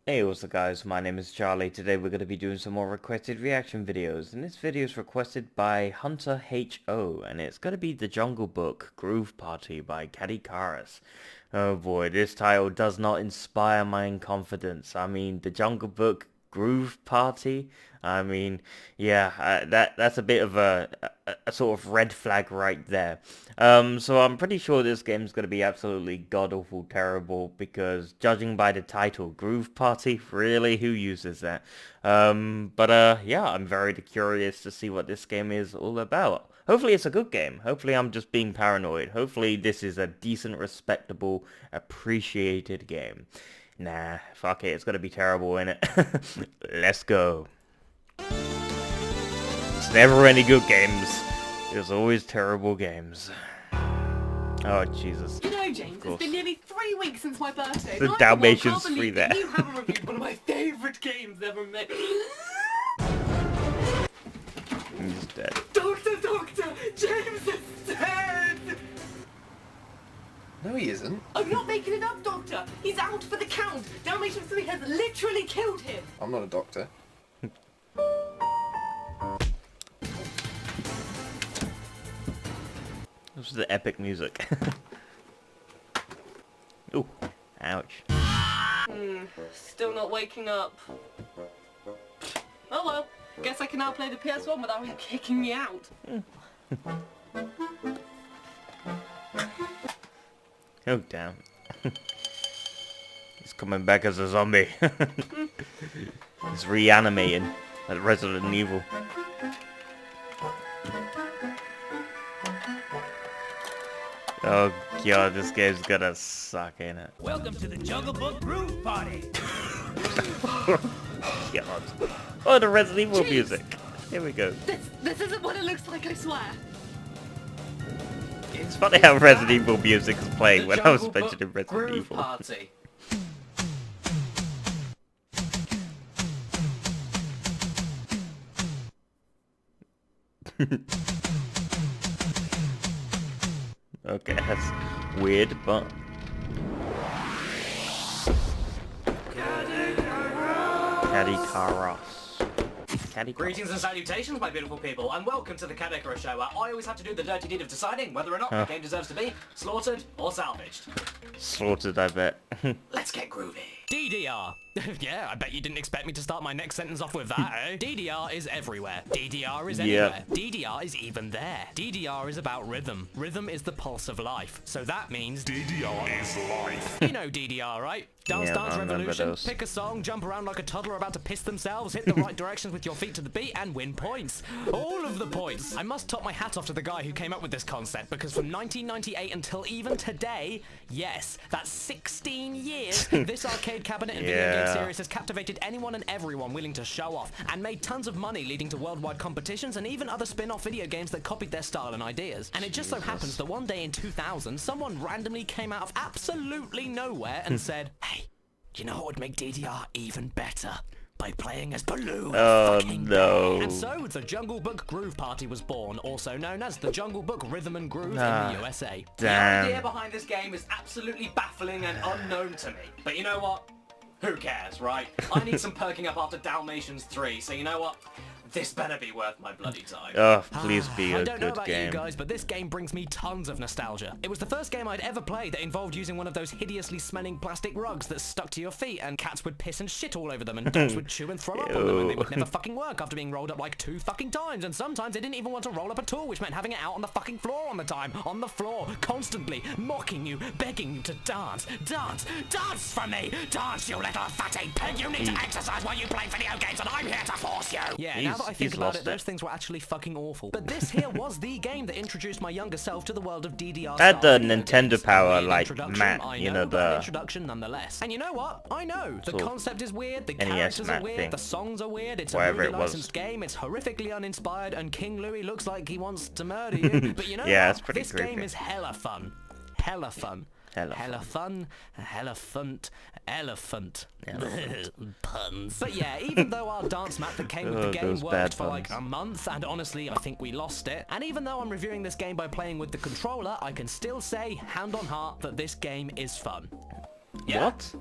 Hey, what's up guys, my name is Charlie. Today we're going to be doing some more requested reaction videos, and this video is requested by Hunter HO, and it's going to be The Jungle Book Groove Party by Caddicarus. Oh boy, this title does not inspire my confidence. I mean, The Jungle Book Groove Party? I mean, yeah, that's a bit of a sort of red flag right there. So I'm pretty sure this game's going to be absolutely god-awful terrible, because judging by the title, Groove Party, really, who uses that? Yeah, I'm very curious to see what this game is all about. Hopefully it's a good game. Hopefully I'm just being paranoid. Hopefully this is a decent, respectable, appreciated game. Nah, fuck it, it's gonna be terrible, innit? Let's go. It's never any good games. There's always terrible games. Oh, Jesus. You know, James, it's been nearly 3 weeks since my birthday. The Dalmatians free there. You haven't reviewed one of my favourite games ever made. He's dead. Doctor! James is dead! No, he isn't. I'm not making it up, Doctor! He's out for the count! Dalmatian 3 has literally killed him! I'm not a doctor. This is the epic music. Ooh, ouch. Still not waking up. Oh well, guess I can now play the PS1 without him kicking me out. Oh, damn. He's coming back as a zombie. He's reanimating like Resident Evil. Oh god, this game's gonna suck, ain't it? Welcome to the Jungle Book Groove Party! God. Oh, the Resident Evil Jeez. music. Here we go. This isn't what it looks like, I swear. It's funny how Resident Evil music is playing when I was Jungle mentioning Book Resident Groove Evil. Party. Okay, that's weird, but... Caddicarus. Caddicarus. Greetings and salutations, my beautiful people, and welcome to the Caddicarus show, where I always have to do the dirty deed of deciding whether or not the game deserves to be slaughtered or salvaged. Slaughtered, I bet. Let's get groovy. DDR. Yeah, I bet you didn't expect me to start my next sentence off with that, eh? DDR is everywhere. DDR is anywhere. DDR is even there. DDR is about rhythm. Rhythm is the pulse of life. So that means DDR is life. You know DDR, right? Dance Yeah, Dance I remember Revolution. those. Pick a song, jump around like a toddler about to piss themselves, hit the right directions with your feet to the beat, and win points. All of the points. I must top my hat off to the guy who came up with this concept, because from 1998 until even today, yes, that's 16 years, this arcade cabinet and video game series has captivated anyone and everyone willing to show off, and made tons of money, leading to worldwide competitions and even other spin-off video games that copied their style and ideas. And it just so happens that one day in 2000, someone randomly came out of absolutely nowhere and said, hey, you know what would make DDR even better? By playing as Baloo. Oh no. And so the Jungle Book Groove Party was born, also known as the Jungle Book Rhythm and Groove in the USA. The idea Damn. behind this game is absolutely baffling and unknown to me. But you know what? Who cares, right? I need some perking up after Dalmatians 3, so you know what? This better be worth my bloody time. Oh, please be I a don't know good about game. you guys, but this game brings me tons of nostalgia. It was the first game I'd ever played that involved using one of those hideously smelling plastic rugs that stuck to your feet, and cats would piss and shit all over them, and dogs would chew and throw up on them, and they would never fucking work after being rolled up like 2 fucking times, and sometimes they didn't even want to roll up at all, which meant having it out on the fucking floor on the time. On the floor, constantly, mocking you, begging you to dance. Dance! Dance for me! Dance, you little fatty pig! You need to exercise while you play video games, and I'm here to force you! Yeah, now that I think about it, those things were actually fucking awful. But this here was the game that introduced my younger self to the world of DDR. Had the video Nintendo games. power, Weird like, introduction, Matt, I you know, know, but an the introduction nonetheless. And you know what? I know. The sort of concept is weird, the NES characters Matt are weird, thing. the songs are weird, it's a Whatever movie it was. licensed game, it's horrifically uninspired, and King Louis looks like he wants to murder you. But you know Yeah, what? it's pretty This game creepy. is hella fun. Hella fun. Hella fun. Elephant. Elephant. Elephant. Puns. But yeah, even though our dance map that came with the Oh, game those worked bad for like puns. a month, and honestly, I think we lost it. And even though I'm reviewing this game by playing with the controller, I can still say, hand on heart, that this game is fun. Yeah. What?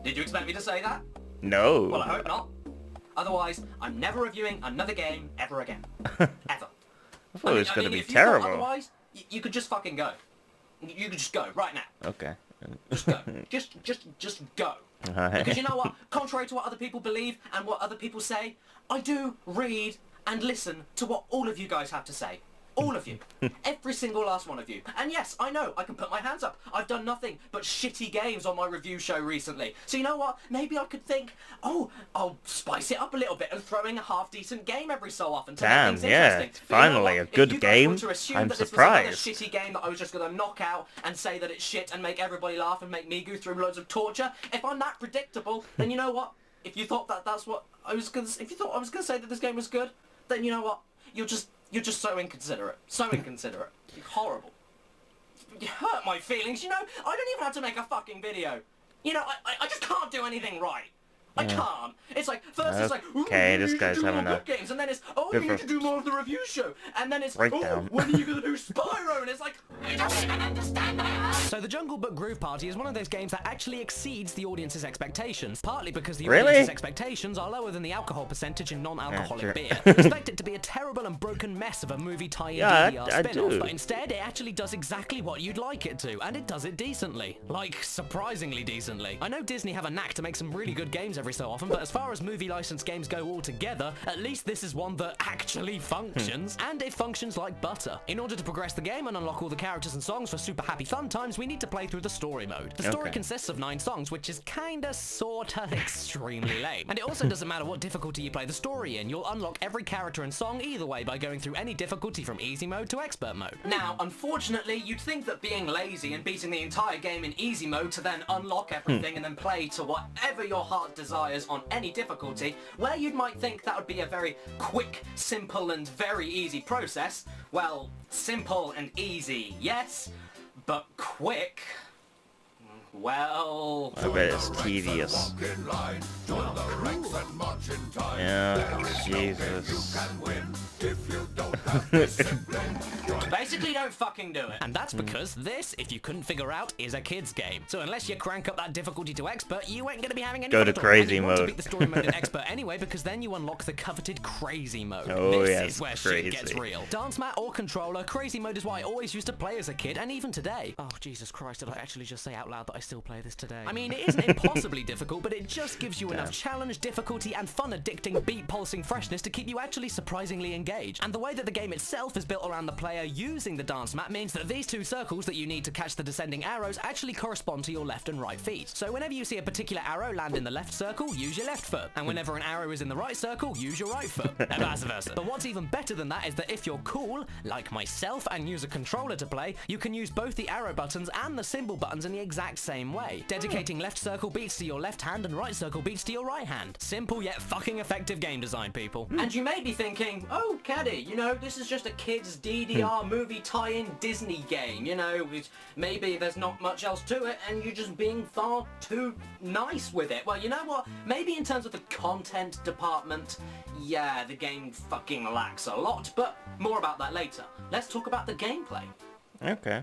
Did you expect me to say that? No. Well, I hope not. Otherwise, I'm never reviewing another game ever again. Ever. I thought it was going to be if you thought terrible. Otherwise, you could just fucking go. You could just go right now. Okay. Just go. just go. Alright. Because you know what? Contrary to what other people believe and what other people say, I do read and listen to what all of you guys have to say. All of you. Every single last one of you. And yes, I know, I can put my hands up. I've done nothing but shitty games on my review show recently. So you know what? Maybe I could think, oh, I'll spice it up a little bit and throw in a half-decent game every so often to Damn, make things yeah, interesting. But you know finally what? a good If you guys game, were to assume I'm that this surprised. was another shitty game that I was just going to knock out and say that it's shit and make everybody laugh and make me go through loads of torture, if I'm that predictable, then you know what? If you thought that that's what I was going to... If you thought I was going to say that this game was good, then you know what? You're just so inconsiderate. So inconsiderate. You're horrible. You hurt my feelings, you know? I don't even have to make a fucking video. You know, I just can't do anything right. I can't. It's like, first it's like, ooh, Okay, you this need to guy's do more having a good games. And then it's, oh, bit you of need to do more of the review show. And then it's, oh, breakdown. when are you going to do Spyro? And it's like, I don't even understand that. So the Jungle Book Groove Party is one of those games that actually exceeds the audience's expectations, partly because the Really? audience's expectations are lower than the alcohol percentage in non-alcoholic sure. beer. You expect it to be a terrible and broken mess of a movie tie-in Yeah, DDR I spin-off, do. but instead it actually does exactly what you'd like it to, and it does it decently. Like, surprisingly decently. I know Disney have a knack to make some really good games every so often, but as far as movie licensed games go altogether, at least this is one that actually functions, and it functions like butter. In order to progress the game and unlock all the characters and songs for super happy fun times, we need to play through the story mode. The story Okay. consists of 9 songs, which is kinda, sorta, extremely lame. And it also doesn't matter what difficulty you play the story in, you'll unlock every character and song either way by going through any difficulty from easy mode to expert mode. Now, unfortunately, you'd think that being lazy and beating the entire game in easy mode to then unlock everything and then play to whatever your heart desires on any difficulty, where you might think that would be a very quick, simple and very easy process, well, simple and easy, yes, but quick, well... I bet it's tedious. Yeah, Jesus. Basically, don't fucking do it. And that's because this, if you couldn't figure out, is a kid's game. So unless you crank up that difficulty to expert, you ain't gonna be having any Go fun to at all. crazy And you want to mode. beat the story mode in expert anyway, because then you unlock the coveted crazy mode. Oh, this yes, is where crazy. shit gets real. Dance mat or controller, crazy mode is what I always used to play as a kid, and even today. Oh, Jesus Christ, did I actually just say out loud that I still play this today? I mean, it isn't impossibly difficult, but it just gives you enough challenge, difficulty, and fun addicting, beat-pulsing freshness to keep you actually surprisingly engaged. And the way that the game itself is built around the player using the dance mat means that these 2 circles that you need to catch the descending arrows actually correspond to your left and right feet. So whenever you see a particular arrow land in the left circle, use your left foot. And whenever an arrow is in the right circle, use your right foot. And vice versa. But what's even better than that is that if you're cool, like myself, and use a controller to play, you can use both the arrow buttons and the symbol buttons in the exact same way. Dedicating left circle beats to your left hand and right circle beats to your right hand. Simple yet fucking effective game design, people. And you may be thinking, oh, Caddy, you know, this is just a kid's DDR movie tie-in Disney game, you know, maybe there's not much else to it, and you're just being far too nice with it. Well, you know what? Maybe in terms of the content department, yeah, the game fucking lacks a lot, but more about that later. Let's talk about the gameplay. Okay.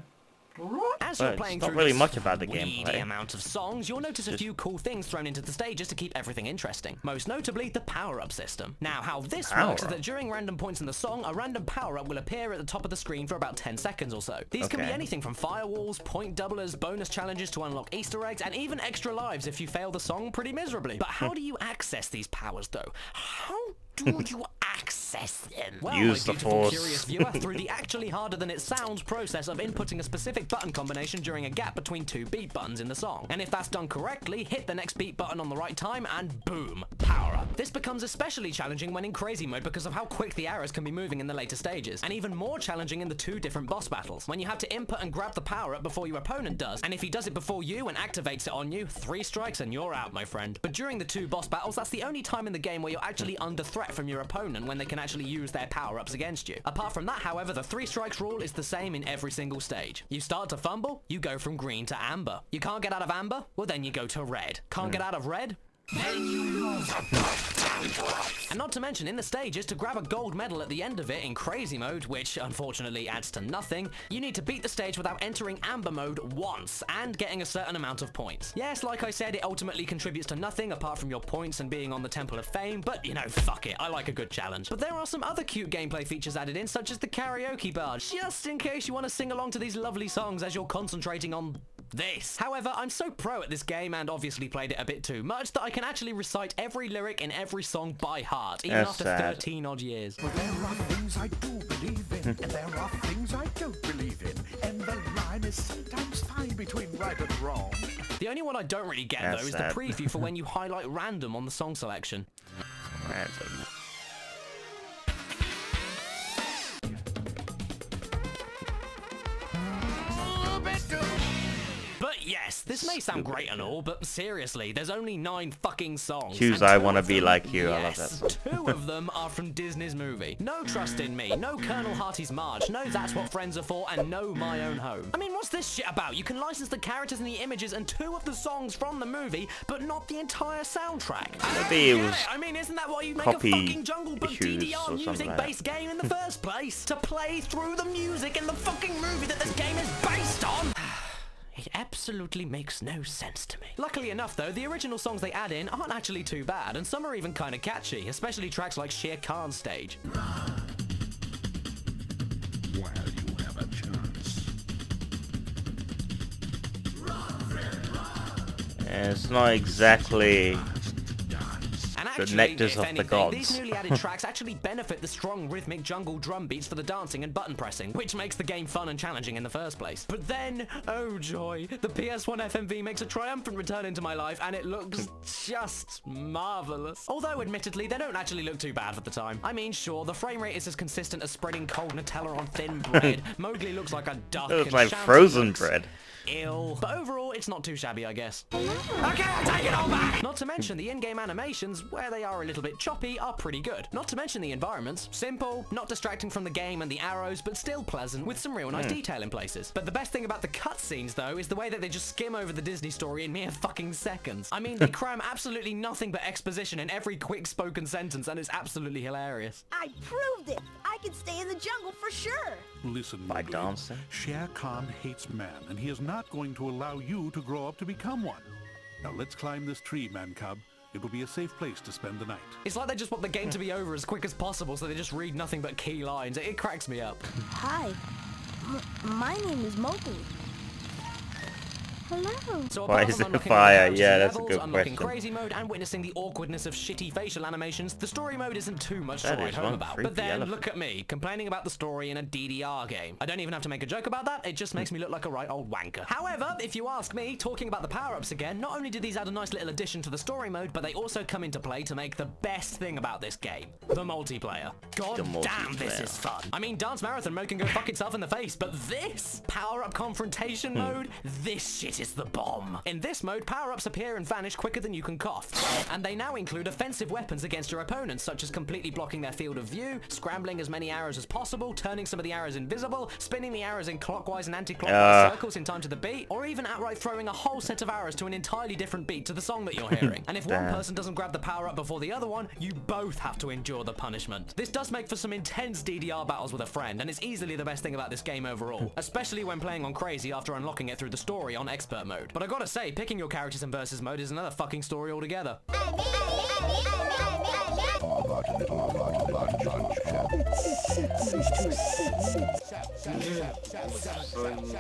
As But you're it's playing not through really this much about the weedy gameplay. amount of songs, you'll notice a few cool things thrown into the stages to keep everything interesting. Most notably, the power-up system. Now, how this works is that during random points in the song, a random power-up will appear at the top of the screen for about 10 seconds or so. These can be Okay. anything from firewalls, point doublers, bonus challenges to unlock Easter eggs, and even extra lives if you fail the song pretty miserably. But how do you access these powers, though? How do you access them? Well, Use my the beautiful, Force. curious viewer, through the actually harder than it sounds process of inputting a specific button combination during a gap between 2 beat buttons in the song. And if that's done correctly, hit the next beat button on the right time and boom, power up. This becomes especially challenging when in crazy mode because of how quick the arrows can be moving in the later stages, and even more challenging in the 2 different boss battles, when you have to input and grab the power up before your opponent does, and if he does it before you and activates it on you, 3 strikes and you're out, my friend. But during the 2 boss battles, that's the only time in the game where you're actually under threat from your opponent when they can actually use their power-ups against you. Apart from that, however, the 3 strikes rule is the same in every single stage. You start to fumble, you go from green to amber. You can't get out of amber? Well, then you go to red. Can't get out of red? And not to mention, in the stages, to grab a gold medal at the end of it in crazy mode, which unfortunately adds to nothing, you need to beat the stage without entering amber mode once and getting a certain amount of points. Yes, like I said, it ultimately contributes to nothing apart from your points and being on the Temple of Fame, but you know, fuck it, I like a good challenge. But there are some other cute gameplay features added in, such as the karaoke bar, just in case you want to sing along to these lovely songs as you're concentrating on this. However, I'm so pro at this game and obviously played it a bit too much that I can actually recite every lyric in every song by heart, even That's after sad. 13 odd years. Well, there are things I do believe in, and there are things I don't believe in, and the line is sometimes fine between right and wrong. The only one I don't really get That's though is sad. the preview for when you highlight random on the song selection. Random. But yes, this may sound great and all, but seriously, there's only 9 fucking songs. Choose and I two Wanna of Be them- Like You. I love Yes, that song. 2 of them are from Disney's movie. No Trust in Me, no Colonel Harty's March, no That's What Friends Are For, and no My Own Home. I mean, what's this shit about? You can license the characters and the images and 2 of the songs from the movie, but not the entire soundtrack. Maybe it Yeah, was I mean, isn't that why you make copy a fucking Jungle Book issues DDR or something like music-based game in the first place? To play through the music in the fucking movie that this game is based on? It absolutely makes no sense to me. Luckily enough though, the original songs they add in aren't actually too bad, and some are even kinda catchy, especially tracks like Shere Khan's stage. While you have a chance. Yeah, it's not exactly And the actually, nectars if of the anything, gods. these newly added tracks actually benefit the strong rhythmic jungle drum beats for the dancing and button pressing, which makes the game fun and challenging in the first place. But then, oh joy, the PS1 FMV makes a triumphant return into my life, and it looks just marvelous. Although, admittedly, they don't actually look too bad for the time. I mean, sure, the frame rate is as consistent as spreading cold Nutella on thin bread. Mowgli looks like a duck. It looks and like Shamsi frozen looks bread. ill. But overall, it's not too shabby, I guess. Okay, I'll take it all back! Not to mention the in-game animations, where they are a little bit choppy, are pretty good. Not to mention the environments. Simple, not distracting from the game and the arrows, but still pleasant, with some real nice detail in places. But the best thing about the cutscenes, though, is the way that they just skim over the Disney story in mere fucking seconds. I mean, they cram absolutely nothing but exposition in every quick spoken sentence, and it's absolutely hilarious. I proved it! I can stay in the jungle for sure! Listen, By Mowgli. dancing? Shere Khan hates man, and he is not going to allow you to grow up to become one. Now let's climb this tree, man cub. It will be a safe place to spend the night. It's like they just want the game to be over as quick as possible, so they just read nothing but key lines. It cracks me up. Hi. My name is Mowgli. Hello. So Why apart is from it unlocking fire? all the characters Yeah, and that's a levels, good unlocking question. crazy mode and witnessing the awkwardness of shitty facial animations, the story mode isn't too much to That write is home one about. creepy But then, elephant. look at me, complaining about the story in a DDR game. I don't even have to make a joke about that, it just makes me look like a right old wanker. However, if you ask me, talking about the power-ups again, not only do these add a nice little addition to the story mode, but they also come into play to make the best thing about this game. The multiplayer. God The damn, this multiplayer. is fun. I mean, Dance Marathon mode can go fuck itself in the face, but this power-up confrontation mode, this shit is the bomb. In this mode, power-ups appear and vanish quicker than you can cough. And they now include offensive weapons against your opponents, such as completely blocking their field of view, scrambling as many arrows as possible, turning some of the arrows invisible, spinning the arrows in clockwise and anti-clockwise circles in time to the beat, or even outright throwing a whole set of arrows to an entirely different beat to the song that you're hearing. And if one Damn. person doesn't grab the power-up before the other one, you both have to endure the punishment. This does make for some intense DDR battles with a friend, and it's easily the best thing about this game overall, especially when playing on crazy after unlocking it through the story on expert mode. But I gotta say, picking your characters in versus mode is another fucking story altogether.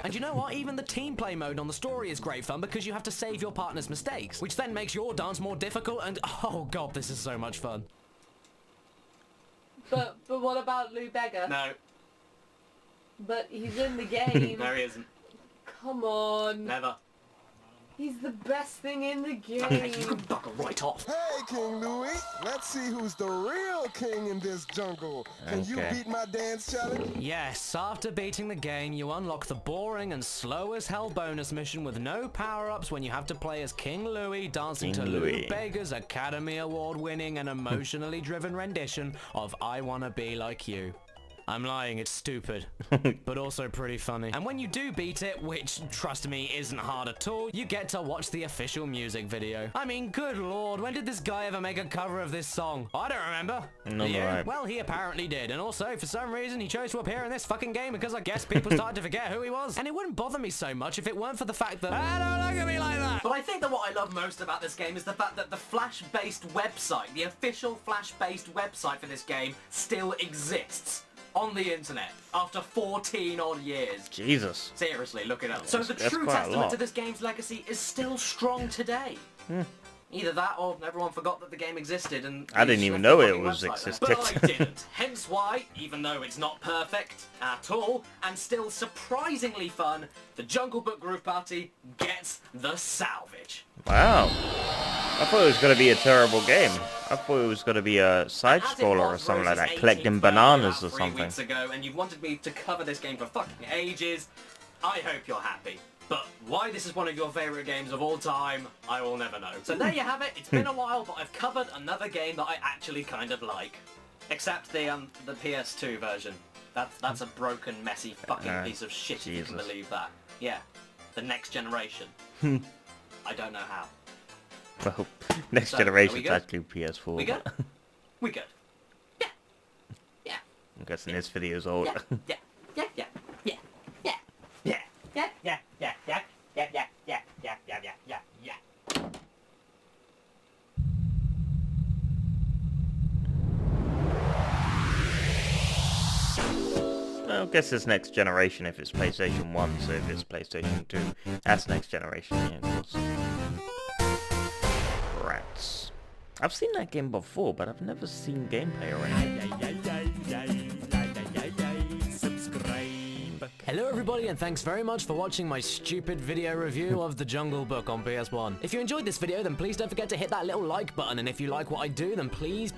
And you know what? Even the team play mode on the story is great fun because you have to save your partner's mistakes, which then makes your dance more difficult and oh god, this is so much fun. But what about Lou Bega? No, But he's in the game. no he isn't. Come on. Never. He's the best thing in the game. Okay, you can bugger right off. Hey, King Louie, let's see who's the real king in this jungle. Can you Okay. beat my dance challenge? Yes, after beating the game, you unlock the boring and slow as hell bonus mission with no power-ups when you have to play as King Louie dancing King to Louie. Lou Bega's Academy Award winning and emotionally driven rendition of I Wanna Be Like You. I'm lying, it's stupid. But also pretty funny. And when you do beat it, which, trust me, isn't hard at all, you get to watch the official music video. I mean, good lord, when did this guy ever make a cover of this song? I don't remember. No, Do you? right. Well, he apparently did. And also, for some reason, he chose to appear in this fucking game because I guess people started to forget who he was. And it wouldn't bother me so much if it weren't for the fact that I don't look at me like that. But I think that what I love most about this game is the fact that the Flash-based website, the official Flash-based website for this game, still exists on the internet after 14 odd years. Jesus. Seriously, look it up. So the That's true quite a testament lot. to this game's legacy is still strong today. Either that or everyone forgot that the game existed and... I didn't just even left know the it fucking was website there. existed. But I didn't. Hence why, even though it's not perfect at all, and still surprisingly fun, the Jungle Book Groove Party gets the salvage. Wow. I thought it was going to be a terrible game. I thought it was going to be a side-scroller or something like that, collecting bananas or 3 something. weeks ago, and you've wanted me to cover this game for fucking ages. I hope you're happy. But why this is one of your favourite games of all time, I will never know. So there you have it. It's been a while, but I've covered another game that I actually kind of like. Except the PS2 version. That's a broken, messy fucking piece of shit, if you can Jesus. believe that. Yeah. The next generation. I don't know how. Well, next So, are we generation's good? actually PS4. We good? but We good? Yeah. Yeah. I'm guessing this video's old. Yeah. Yeah. Yeah. Yeah. Yeah. Yeah. Yeah. Yeah. Yeah. Yeah. Yeah. Yeah. Yeah. Yeah. Yeah. Yeah. Yeah. Yeah. Well, I guess it's next generation if it's PlayStation 1, so if it's PlayStation 2, that's next generation, yeah, of course. Rats. I've seen that game before, but I've never seen gameplay or anything. Hello everybody and thanks very much for watching my stupid video review of The Jungle Book on PS1. If you enjoyed this video then please don't forget to hit that little like button, and if you like what I do then please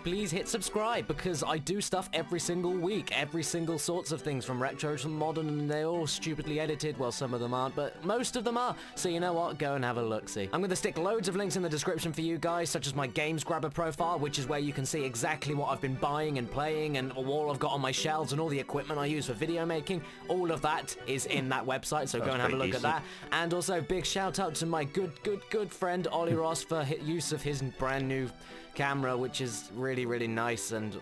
hit subscribe, because I do stuff every single week, every single sorts of things from retro to modern, and they're all stupidly edited. Well, some of them aren't, but most of them are, so you know what, go and have a look-see. I'm going to stick loads of links in the description for you guys, such as my Games Grabber profile, which is where you can see exactly what I've been buying and playing and all I've got on my shelves and all the equipment I use for video making. All of that is in that website, so go and have a look at that. And also big shout out to my good friend Ollie Ross for use of his brand new camera, which is really nice, and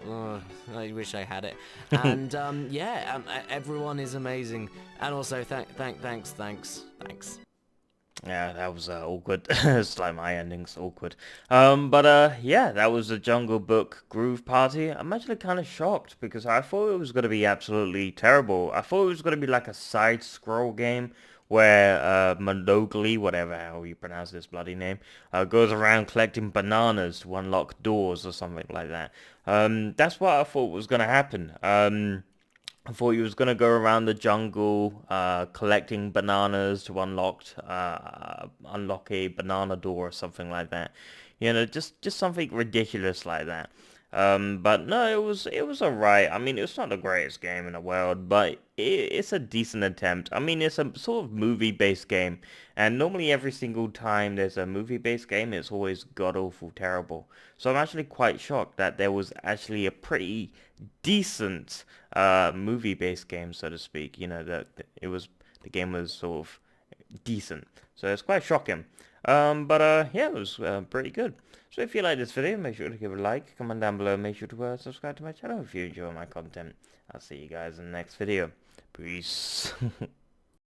I wish I had it. And yeah, everyone is amazing, and also thanks. Yeah, that was awkward. It's like my ending's awkward. Yeah, that was the Jungle Book Groove Party. I'm actually kind of shocked because I thought it was going to be absolutely terrible. I thought it was going to be like a side-scroll game where Monogly, whatever how you pronounce this bloody name, goes around collecting bananas to unlock doors or something like that. That's what I thought was going to happen. I thought he was going to go around the jungle collecting bananas to unlock a banana door or something like that. You know, just something ridiculous like that. But no, it was alright. I mean, it's not the greatest game in the world, but it's a decent attempt. I mean, it's a sort of movie-based game, and normally every single time there's a movie-based game, it's always god-awful terrible. So I'm actually quite shocked that there was actually a pretty decent movie-based game, so to speak. You know, that the game was sort of decent. So it's quite shocking. Yeah, it was pretty good. So if you like this video, make sure to give it a like, comment down below, make sure to subscribe to my channel if you enjoy my content. I'll see you guys in the next video. Peace.